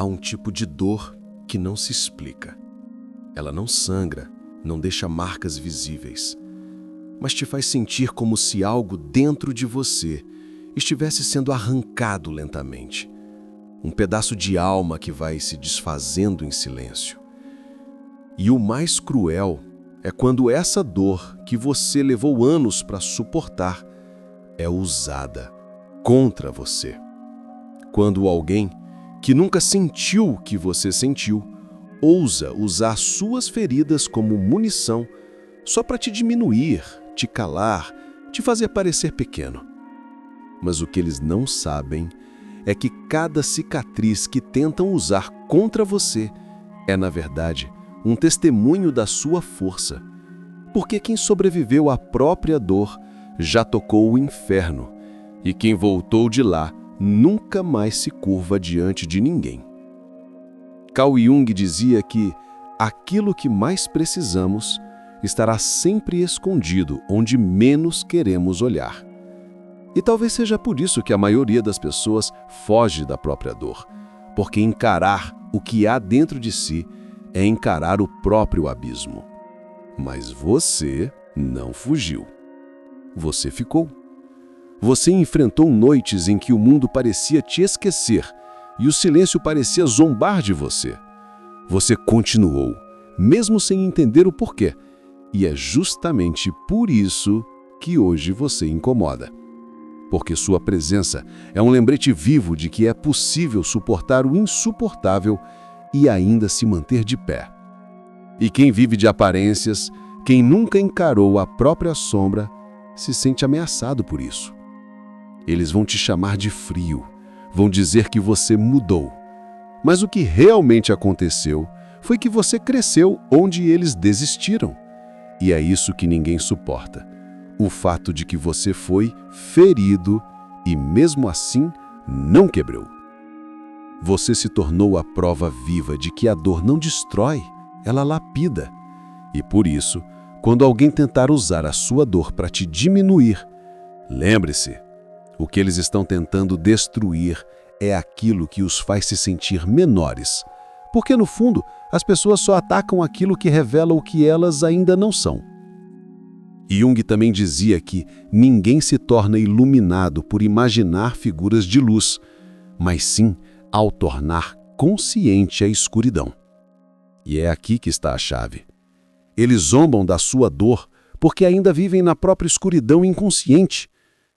Há um tipo de dor que não se explica. Ela não sangra, não deixa marcas visíveis, mas te faz sentir como se algo dentro de você estivesse sendo arrancado lentamente. Um pedaço de alma que vai se desfazendo em silêncio. E o mais cruel é quando essa dor que você levou anos para suportar é usada contra você. Quando alguém que nunca sentiu o que você sentiu ousa usar suas feridas como munição só para te diminuir, te calar, te fazer parecer pequeno. Mas o que eles não sabem é que cada cicatriz que tentam usar contra você é, na verdade, um testemunho da sua força. Porque quem sobreviveu à própria dor já tocou o inferno, e quem voltou de lá nunca mais se curva diante de ninguém. Carl Jung dizia que aquilo que mais precisamos estará sempre escondido onde menos queremos olhar. E talvez seja por isso que a maioria das pessoas foge da própria dor, porque encarar o que há dentro de si é encarar o próprio abismo. Mas você não fugiu. Você ficou. Você enfrentou noites em que o mundo parecia te esquecer e o silêncio parecia zombar de você. Você continuou, mesmo sem entender o porquê. E é justamente por isso que hoje você incomoda. Porque sua presença é um lembrete vivo de que é possível suportar o insuportável e ainda se manter de pé. E quem vive de aparências, quem nunca encarou a própria sombra, se sente ameaçado por isso. Eles vão te chamar de frio, vão dizer que você mudou. Mas o que realmente aconteceu foi que você cresceu onde eles desistiram. E é isso que ninguém suporta. O fato de que você foi ferido e, mesmo assim, não quebrou. Você se tornou a prova viva de que a dor não destrói, ela lapida. E por isso, quando alguém tentar usar a sua dor para te diminuir, lembre-se, o que eles estão tentando destruir é aquilo que os faz se sentir menores. Porque, no fundo, as pessoas só atacam aquilo que revela o que elas ainda não são. Jung também dizia que ninguém se torna iluminado por imaginar figuras de luz, mas sim ao tornar consciente a escuridão. E é aqui que está a chave. Eles zombam da sua dor porque ainda vivem na própria escuridão inconsciente.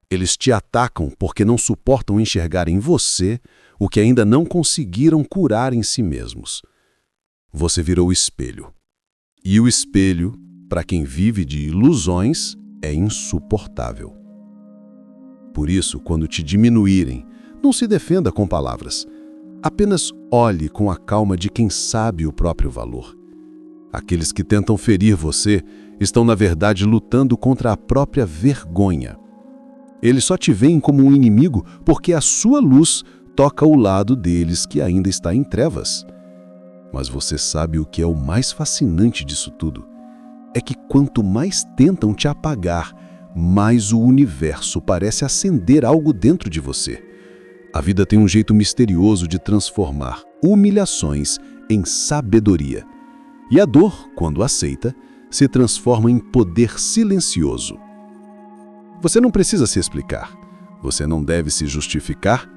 Eles te atacam porque não suportam enxergar em você o que ainda não conseguiram curar em si mesmos. Você virou o espelho. E o espelho, para quem vive de ilusões, é insuportável. Por isso, quando te diminuírem, não se defenda com palavras. Apenas olhe com a calma de quem sabe o próprio valor. Aqueles que tentam ferir você estão, na verdade, lutando contra a própria vergonha. Eles só te veem como um inimigo porque a sua luz toca o lado deles que ainda está em trevas. Mas você sabe o que é o mais fascinante disso tudo? É que quanto mais tentam te apagar, mais o universo parece acender algo dentro de você. A vida tem um jeito misterioso de transformar humilhações em sabedoria. E a dor, quando aceita, se transforma em poder silencioso. Você não precisa se explicar. Você não deve se justificar.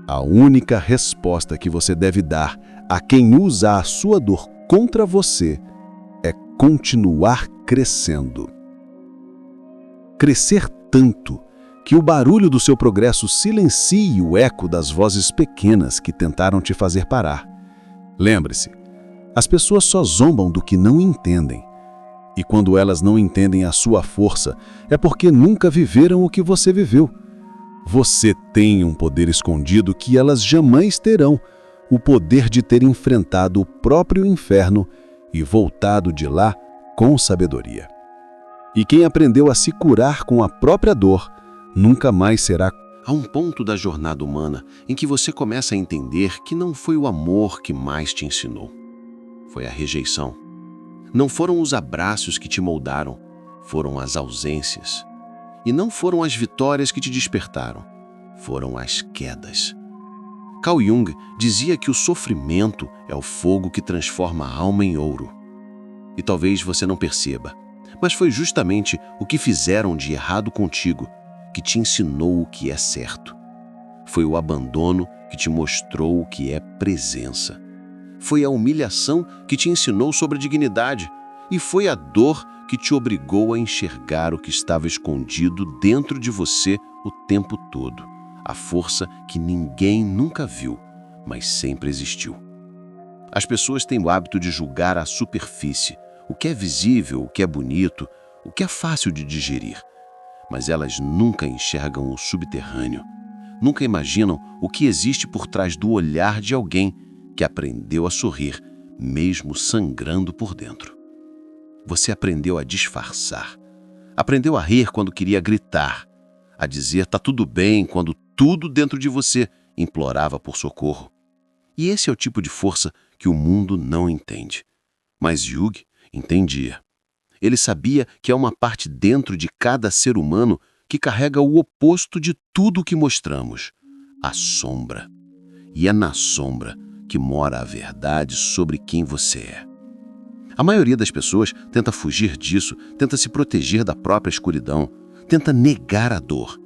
A única resposta que você deve dar a quem usa a sua dor contra você é continuar crescendo. Crescer tanto que o barulho do seu progresso silencie o eco das vozes pequenas que tentaram te fazer parar. Lembre-se, as pessoas só zombam do que não entendem. E quando elas não entendem a sua força, é porque nunca viveram o que você viveu. Você tem um poder escondido que elas jamais terão, o poder de ter enfrentado o próprio inferno e voltado de lá com sabedoria. E quem aprendeu a se curar com a própria dor, nunca mais será. Há um ponto da jornada humana em que você começa a entender que não foi o amor que mais te ensinou. Foi a rejeição. Não foram os abraços que te moldaram, foram as ausências. E não foram as vitórias que te despertaram, foram as quedas. Carl Jung dizia que o sofrimento é o fogo que transforma a alma em ouro. E talvez você não perceba, mas foi justamente o que fizeram de errado contigo que te ensinou o que é certo. Foi o abandono que te mostrou o que é presença. Foi a humilhação que te ensinou sobre a dignidade. E foi a dor que te obrigou a enxergar o que estava escondido dentro de você o tempo todo. A força que ninguém nunca viu, mas sempre existiu. As pessoas têm o hábito de julgar a superfície, o que é visível, o que é bonito, o que é fácil de digerir. Mas elas nunca enxergam o subterrâneo. Nunca imaginam o que existe por trás do olhar de alguém que aprendeu a sorrir, mesmo sangrando por dentro. Você aprendeu a disfarçar. Aprendeu a rir quando queria gritar. A dizer tá tudo bem quando tudo dentro de você implorava por socorro. E esse é o tipo de força que o mundo não entende. Mas Jung entendia. Ele sabia que há uma parte dentro de cada ser humano que carrega o oposto de tudo o que mostramos, a sombra. E é na sombra que mora a verdade sobre quem você é. A maioria das pessoas tenta fugir disso, tenta se proteger da própria escuridão, tenta negar a dor.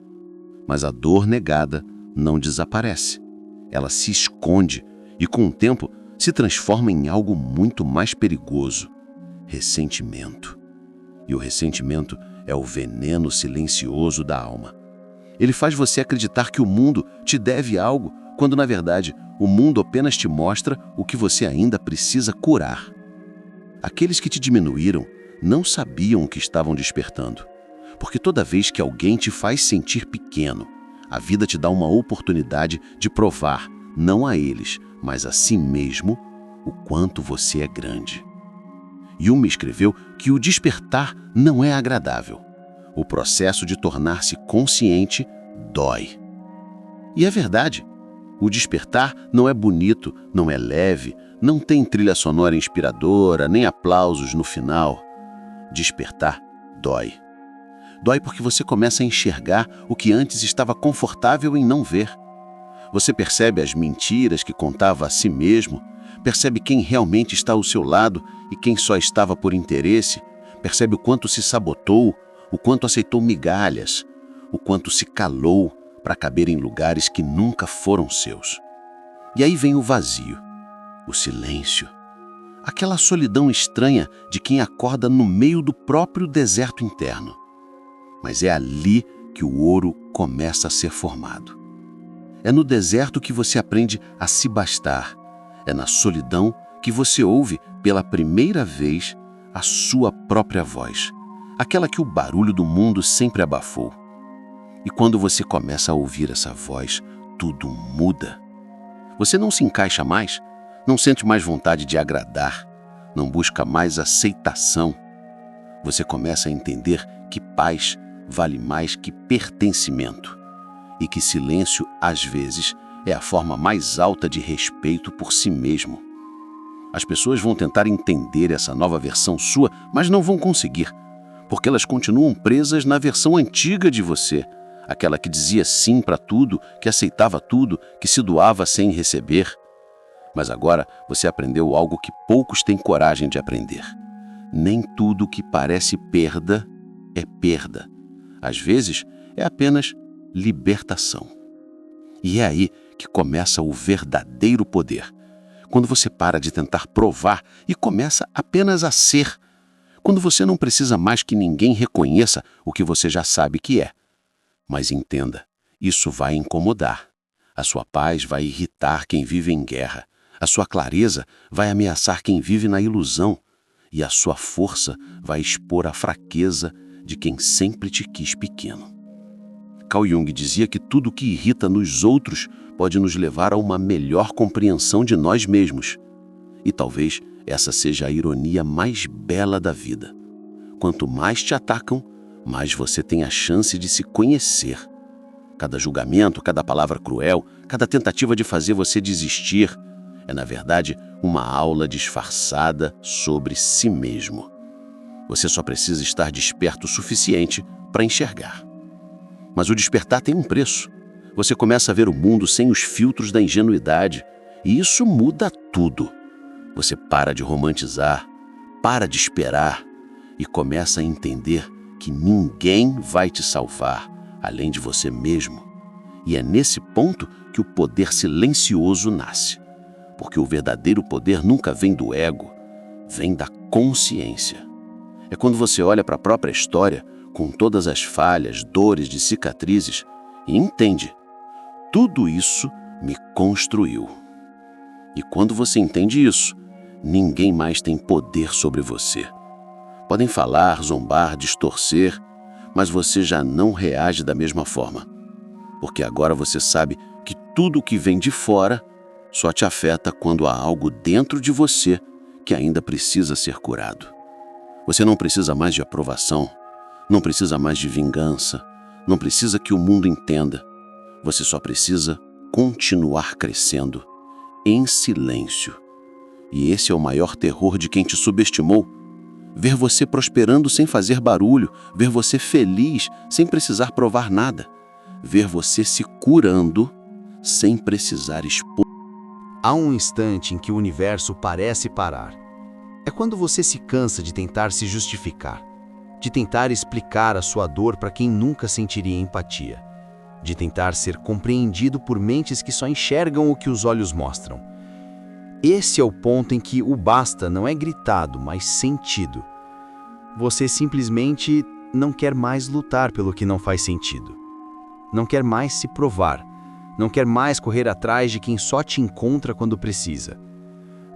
Mas a dor negada não desaparece. Ela se esconde e, com o tempo, se transforma em algo muito mais perigoso: ressentimento. E o ressentimento é o veneno silencioso da alma. Ele faz você acreditar que o mundo te deve algo, quando, na verdade, o mundo apenas te mostra o que você ainda precisa curar. Aqueles que te diminuíram não sabiam o que estavam despertando. Porque toda vez que alguém te faz sentir pequeno, a vida te dá uma oportunidade de provar, não a eles, mas a si mesmo, o quanto você é grande. Jung escreveu que o despertar não é agradável. O processo de tornar-se consciente dói. E é verdade. O despertar não é bonito, não é leve, não tem trilha sonora inspiradora, nem aplausos no final. Despertar dói. Dói porque você começa a enxergar o que antes estava confortável em não ver. Você percebe as mentiras que contava a si mesmo, percebe quem realmente está ao seu lado e quem só estava por interesse, percebe o quanto se sabotou, o quanto aceitou migalhas, o quanto se calou para caber em lugares que nunca foram seus. E aí vem o vazio, o silêncio, aquela solidão estranha de quem acorda no meio do próprio deserto interno. Mas é ali que o ouro começa a ser formado. É no deserto que você aprende a se bastar. É na solidão que você ouve pela primeira vez a sua própria voz, aquela que o barulho do mundo sempre abafou. E quando você começa a ouvir essa voz, tudo muda. Você não se encaixa mais, não sente mais vontade de agradar, não busca mais aceitação. Você começa a entender que paz vale mais que pertencimento e que silêncio, às vezes, é a forma mais alta de respeito por si mesmo. As pessoas vão tentar entender essa nova versão sua, mas não vão conseguir, porque elas continuam presas na versão antiga de você, aquela que dizia sim para tudo, que aceitava tudo, que se doava sem receber. Mas agora você aprendeu algo que poucos têm coragem de aprender. Nem tudo que parece perda é perda. Às vezes, é apenas libertação. E é aí que começa o verdadeiro poder. Quando você para de tentar provar e começa apenas a ser. Quando você não precisa mais que ninguém reconheça o que você já sabe que é. Mas entenda, isso vai incomodar. A sua paz vai irritar quem vive em guerra. A sua clareza vai ameaçar quem vive na ilusão. E a sua força vai expor a fraqueza de quem sempre te quis pequeno. Carl Jung dizia que tudo que irrita nos outros pode nos levar a uma melhor compreensão de nós mesmos. E talvez essa seja a ironia mais bela da vida. Quanto mais te atacam, mais você tem a chance de se conhecer. Cada julgamento, cada palavra cruel, cada tentativa de fazer você desistir é, na verdade, uma aula disfarçada sobre si mesmo. Você só precisa estar desperto o suficiente para enxergar. Mas o despertar tem um preço. Você começa a ver o mundo sem os filtros da ingenuidade. E isso muda tudo. Você para de romantizar, para de esperar e começa a entender que ninguém vai te salvar, além de você mesmo. E é nesse ponto que o poder silencioso nasce. Porque o verdadeiro poder nunca vem do ego, vem da consciência. É quando você olha para a própria história, com todas as falhas, dores de cicatrizes, e entende: tudo isso me construiu. E quando você entende isso, ninguém mais tem poder sobre você. Podem falar, zombar, distorcer, mas você já não reage da mesma forma. Porque agora você sabe que tudo o que vem de fora só te afeta quando há algo dentro de você que ainda precisa ser curado. Você não precisa mais de aprovação, não precisa mais de vingança, não precisa que o mundo entenda. Você só precisa continuar crescendo, em silêncio. E esse é o maior terror de quem te subestimou. Ver você prosperando sem fazer barulho, ver você feliz sem precisar provar nada, ver você se curando sem precisar expor. Há um instante em que o universo parece parar. É quando você se cansa de tentar se justificar, de tentar explicar a sua dor para quem nunca sentiria empatia, de tentar ser compreendido por mentes que só enxergam o que os olhos mostram. Esse é o ponto em que o basta não é gritado, mas sentido. Você simplesmente não quer mais lutar pelo que não faz sentido. Não quer mais se provar. Não quer mais correr atrás de quem só te encontra quando precisa.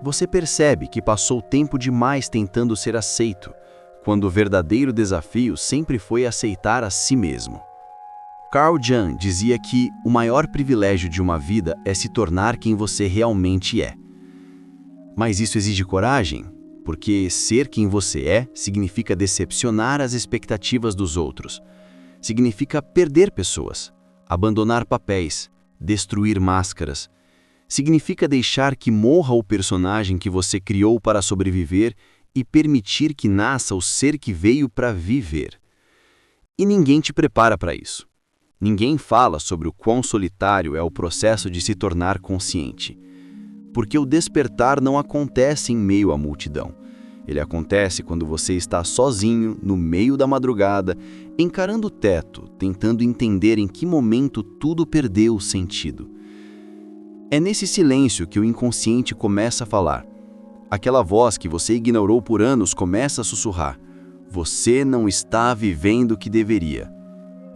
Você percebe que passou tempo demais tentando ser aceito, quando o verdadeiro desafio sempre foi aceitar a si mesmo. Carl Jung dizia que o maior privilégio de uma vida é se tornar quem você realmente é. Mas isso exige coragem, porque ser quem você é significa decepcionar as expectativas dos outros. Significa perder pessoas, abandonar papéis, destruir máscaras. Significa deixar que morra o personagem que você criou para sobreviver e permitir que nasça o ser que veio para viver. E ninguém te prepara para isso. Ninguém fala sobre o quão solitário é o processo de se tornar consciente. Porque o despertar não acontece em meio à multidão. Ele acontece quando você está sozinho, no meio da madrugada, encarando o teto, tentando entender em que momento tudo perdeu o sentido. É nesse silêncio que o inconsciente começa a falar. Aquela voz que você ignorou por anos começa a sussurrar. Você não está vivendo o que deveria.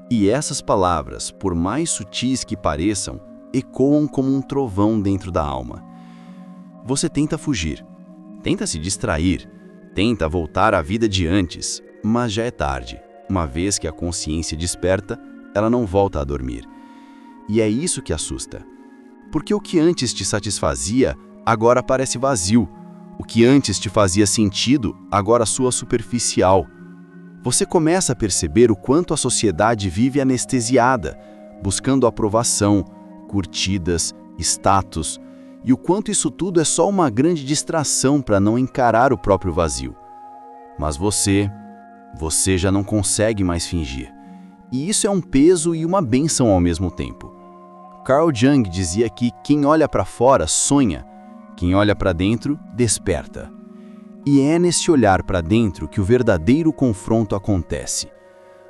E essas palavras, por mais sutis que pareçam, ecoam como um trovão dentro da alma. Você tenta fugir, tenta se distrair, tenta voltar à vida de antes, mas já é tarde. Uma vez que a consciência desperta, ela não volta a dormir. E é isso que assusta. Porque o que antes te satisfazia, agora parece vazio. O que antes te fazia sentido, agora soa superficial. Você começa a perceber o quanto a sociedade vive anestesiada, buscando aprovação, curtidas, status, e o quanto isso tudo é só uma grande distração para não encarar o próprio vazio. Mas você já não consegue mais fingir. E isso é um peso e uma bênção ao mesmo tempo. Carl Jung dizia que quem olha para fora sonha, quem olha para dentro desperta. E é nesse olhar para dentro que o verdadeiro confronto acontece.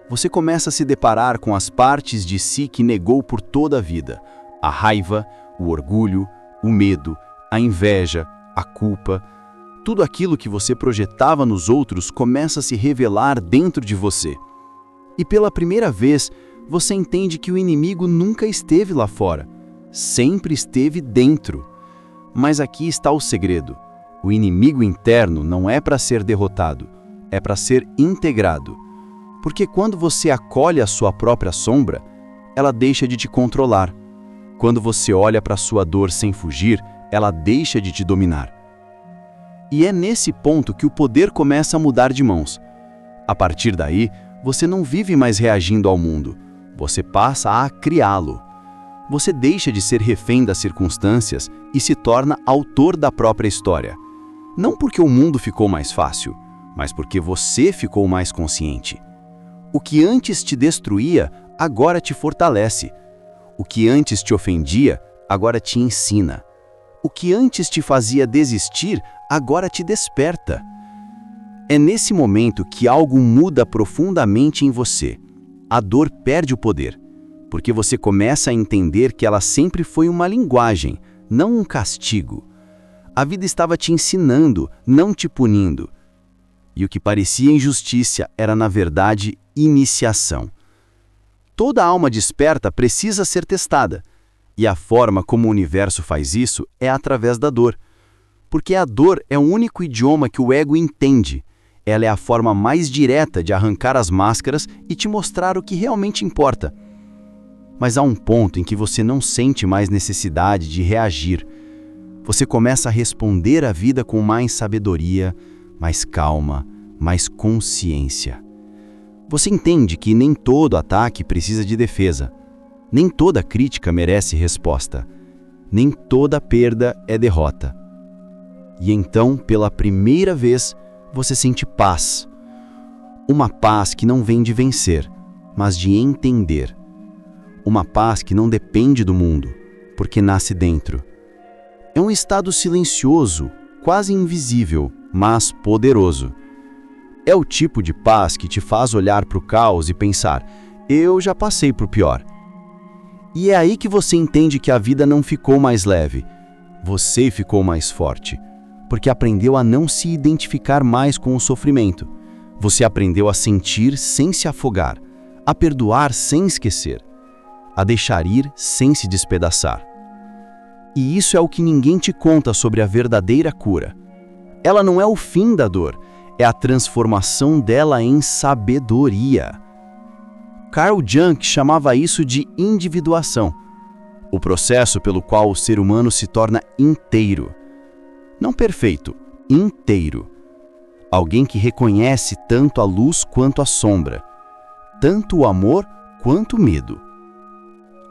Você começa a se deparar com as partes de si que negou por toda a vida: a raiva, o orgulho, o medo, a inveja, a culpa. Tudo aquilo que você projetava nos outros começa a se revelar dentro de você. E pela primeira vez, você entende que o inimigo nunca esteve lá fora, sempre esteve dentro. Mas aqui está o segredo. O inimigo interno não é para ser derrotado, é para ser integrado. Porque quando você acolhe a sua própria sombra, ela deixa de te controlar. Quando você olha para a sua dor sem fugir, ela deixa de te dominar. E é nesse ponto que o poder começa a mudar de mãos. A partir daí, você não vive mais reagindo ao mundo, você passa a criá-lo. Você deixa de ser refém das circunstâncias e se torna autor da própria história. Não porque o mundo ficou mais fácil, mas porque você ficou mais consciente. O que antes te destruía, agora te fortalece. O que antes te ofendia, agora te ensina. O que antes te fazia desistir, agora te desperta. É nesse momento que algo muda profundamente em você. A dor perde o poder, porque você começa a entender que ela sempre foi uma linguagem, não um castigo. A vida estava te ensinando, não te punindo. E o que parecia injustiça era, na verdade, iniciação. Toda alma desperta precisa ser testada, e a forma como o universo faz isso é através da dor. Porque a dor é o único idioma que o ego entende. Ela é a forma mais direta de arrancar as máscaras e te mostrar o que realmente importa. Mas há um ponto em que você não sente mais necessidade de reagir. Você começa a responder à vida com mais sabedoria, mais calma, mais consciência. Você entende que nem todo ataque precisa de defesa. Nem toda crítica merece resposta. Nem toda perda é derrota. E então, pela primeira vez, você sente paz. Uma paz que não vem de vencer, mas de entender. Uma paz que não depende do mundo, porque nasce dentro. É um estado silencioso, quase invisível, mas poderoso. É o tipo de paz que te faz olhar para o caos e pensar: eu já passei por pior. E é aí que você entende que a vida não ficou mais leve. Você ficou mais forte, porque aprendeu a não se identificar mais com o sofrimento. Você aprendeu a sentir sem se afogar, a perdoar sem esquecer, a deixar ir sem se despedaçar. E isso é o que ninguém te conta sobre a verdadeira cura. Ela não é o fim da dor, é a transformação dela em sabedoria. Carl Jung chamava isso de individuação, o processo pelo qual o ser humano se torna inteiro. Não perfeito, inteiro. Alguém que reconhece tanto a luz quanto a sombra, tanto o amor quanto o medo.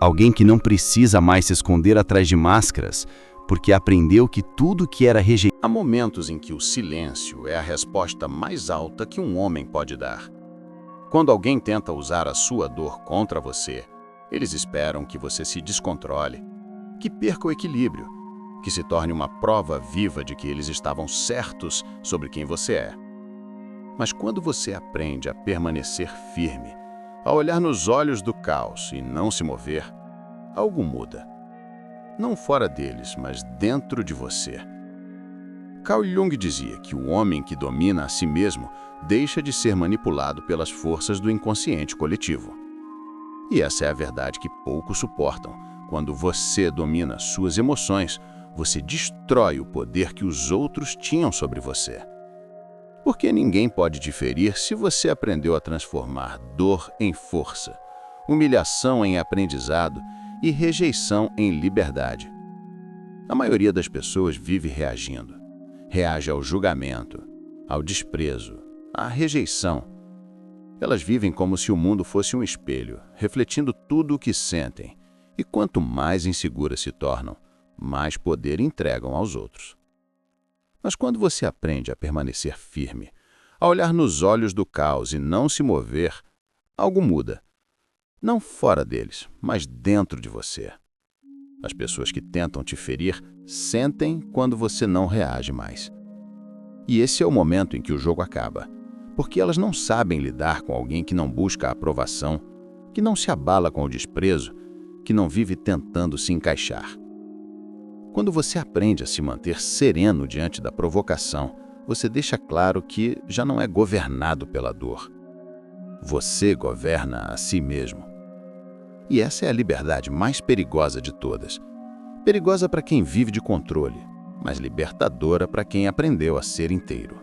Alguém que não precisa mais se esconder atrás de máscaras, porque aprendeu que tudo que era rejeitado. Há momentos em que o silêncio é a resposta mais alta que um homem pode dar. Quando alguém tenta usar a sua dor contra você, eles esperam que você se descontrole, que perca o equilíbrio, que se torne uma prova viva de que eles estavam certos sobre quem você é. Mas quando você aprende a permanecer firme, a olhar nos olhos do caos e não se mover, algo muda. Não fora deles, mas dentro de você. Carl Jung dizia que o homem que domina a si mesmo deixa de ser manipulado pelas forças do inconsciente coletivo. E essa é a verdade que poucos suportam. Quando você domina suas emoções, você destrói o poder que os outros tinham sobre você. Porque ninguém pode te ferir se você aprendeu a transformar dor em força, humilhação em aprendizado e rejeição em liberdade. A maioria das pessoas vive reagindo. Reage ao julgamento, ao desprezo, à rejeição. Elas vivem como se o mundo fosse um espelho, refletindo tudo o que sentem. E quanto mais inseguras se tornam, mais poder entregam aos outros. Mas quando você aprende a permanecer firme, a olhar nos olhos do caos e não se mover, algo muda. Não fora deles, mas dentro de você. As pessoas que tentam te ferir sentem quando você não reage mais. E esse é o momento em que o jogo acaba, porque elas não sabem lidar com alguém que não busca a aprovação, que não se abala com o desprezo, que não vive tentando se encaixar. Quando você aprende a se manter sereno diante da provocação, você deixa claro que já não é governado pela dor. Você governa a si mesmo. E essa é a liberdade mais perigosa de todas. Perigosa para quem vive de controle, mas libertadora para quem aprendeu a ser inteiro.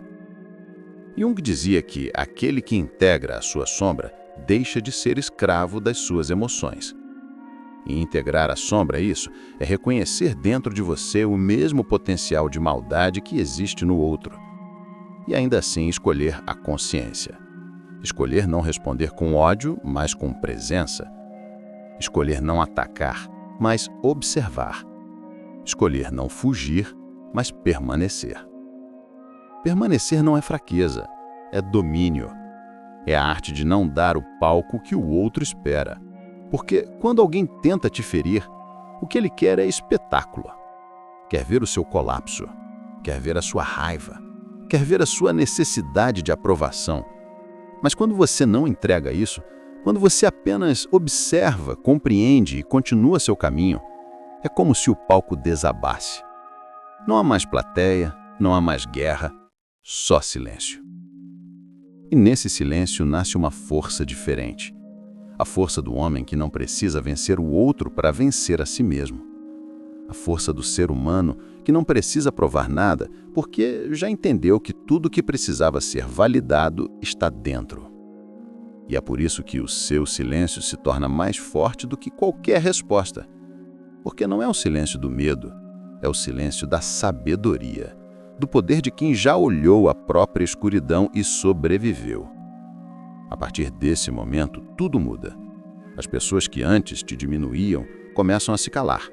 Jung dizia que aquele que integra a sua sombra deixa de ser escravo das suas emoções. E integrar a sombra, isso, é reconhecer dentro de você o mesmo potencial de maldade que existe no outro. E ainda assim escolher a consciência. Escolher não responder com ódio, mas com presença. Escolher não atacar, mas observar. Escolher não fugir, mas permanecer. Permanecer não é fraqueza, é domínio. É a arte de não dar o palco que o outro espera. Porque quando alguém tenta te ferir, o que ele quer é espetáculo. Quer ver o seu colapso, quer ver a sua raiva, quer ver a sua necessidade de aprovação. Mas quando você não entrega isso, quando você apenas observa, compreende e continua seu caminho, é como se o palco desabasse. Não há mais plateia, não há mais guerra, só silêncio. E nesse silêncio nasce uma força diferente. A força do homem que não precisa vencer o outro para vencer a si mesmo. A força do ser humano que não precisa provar nada porque já entendeu que tudo que precisava ser validado está dentro. E é por isso que o seu silêncio se torna mais forte do que qualquer resposta. Porque não é o silêncio do medo, é o silêncio da sabedoria, do poder de quem já olhou a própria escuridão e sobreviveu. A partir desse momento, tudo muda. As pessoas que antes te diminuíam começam a se calar.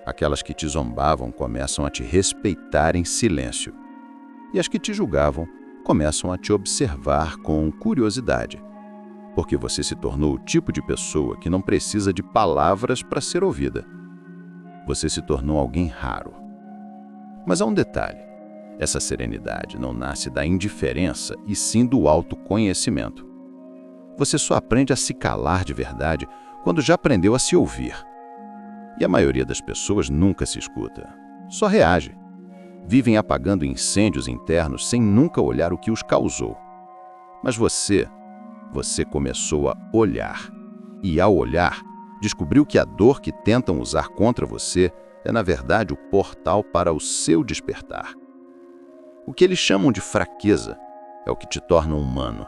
Aquelas que te zombavam começam a te respeitar em silêncio. E as que te julgavam começam a te observar com curiosidade. Porque você se tornou o tipo de pessoa que não precisa de palavras para ser ouvida. Você se tornou alguém raro. Mas há um detalhe. Essa serenidade não nasce da indiferença e sim do autoconhecimento. Você só aprende a se calar de verdade quando já aprendeu a se ouvir. E a maioria das pessoas nunca se escuta, só reage. Vivem apagando incêndios internos sem nunca olhar o que os causou. Mas você começou a olhar. E ao olhar, descobriu que a dor que tentam usar contra você é, na verdade, o portal para o seu despertar. O que eles chamam de fraqueza é o que te torna humano.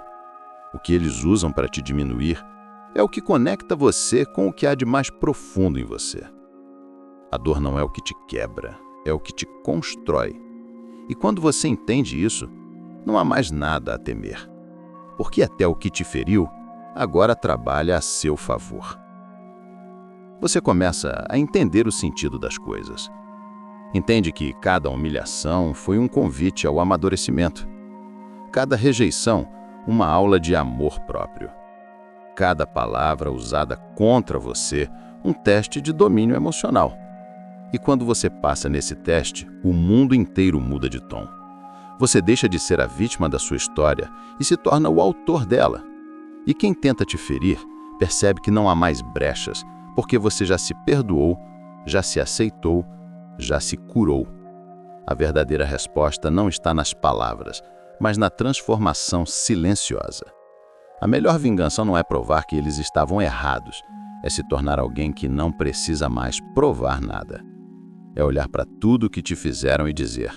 O que eles usam para te diminuir é o que conecta você com o que há de mais profundo em você. A dor não é o que te quebra, é o que te constrói. E quando você entende isso, não há mais nada a temer. Porque até o que te feriu, agora trabalha a seu favor. Você começa a entender o sentido das coisas. Entende que cada humilhação foi um convite ao amadurecimento. Cada rejeição, uma aula de amor próprio. Cada palavra usada contra você, um teste de domínio emocional. E quando você passa nesse teste, o mundo inteiro muda de tom. Você deixa de ser a vítima da sua história e se torna o autor dela. E quem tenta te ferir percebe que não há mais brechas, porque você já se perdoou, já se aceitou, já se curou. A verdadeira resposta não está nas palavras, mas na transformação silenciosa. A melhor vingança não é provar que eles estavam errados, é se tornar alguém que não precisa mais provar nada. É olhar para tudo que te fizeram e dizer: